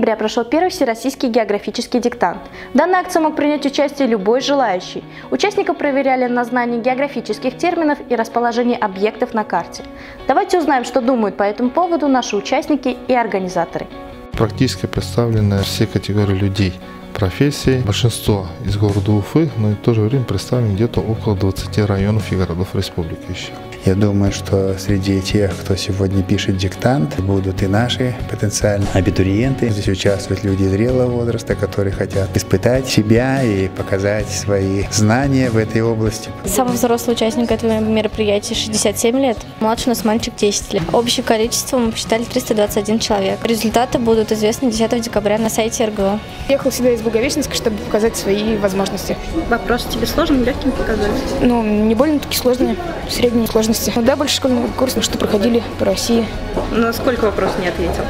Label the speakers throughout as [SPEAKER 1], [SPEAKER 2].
[SPEAKER 1] ноября прошел первый всероссийский географический диктант. В данной акции мог принять участие любой желающий. Участников проверяли на знание географических терминов и расположение объектов на карте. Давайте узнаем, что думают по этому поводу наши участники и организаторы.
[SPEAKER 2] Практически представлены все категории людей, профессий. Большинство из города Уфы, но и в то же время представлены где-то около 20 районов и городов республики еще.
[SPEAKER 3] Я думаю, что среди тех, кто сегодня пишет диктант, будут и наши потенциальные абитуриенты. Здесь участвуют люди зрелого возраста, которые хотят испытать себя и показать свои знания в этой области.
[SPEAKER 4] Самый взрослый участник этого мероприятия 67 лет, младший у нас мальчик 10 лет. Общее количество мы посчитали 321 человек. Результаты будут известны 10 декабря на сайте РГО.
[SPEAKER 5] Ехал сюда из Благовещенска, чтобы показать свои возможности.
[SPEAKER 1] Вопрос тебе сложный, легким показать?
[SPEAKER 5] Ну, не больно-таки сложные, средней сложности. Ну да, больше школьного курса, что проходили по России.
[SPEAKER 1] На сколько вопросов не ответил?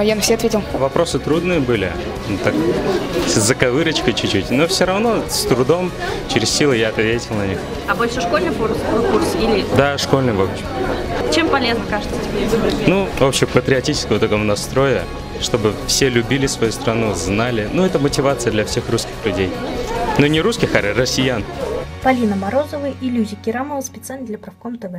[SPEAKER 5] Я на все ответил.
[SPEAKER 6] Вопросы трудные были, так, с заковырочкой чуть-чуть, но все равно с трудом, через силы я ответил на них.
[SPEAKER 1] А больше школьный курс или?
[SPEAKER 6] Да, школьный в общем.
[SPEAKER 1] Чем полезно, кажется тебе?
[SPEAKER 6] Ну, в общем, патриотического такого настроя, чтобы все любили свою страну, знали. Ну, это мотивация для всех русских людей. Ну, не русских, а россиян.
[SPEAKER 1] Полина Морозова и Люся Керамова специально для Правком ТВ.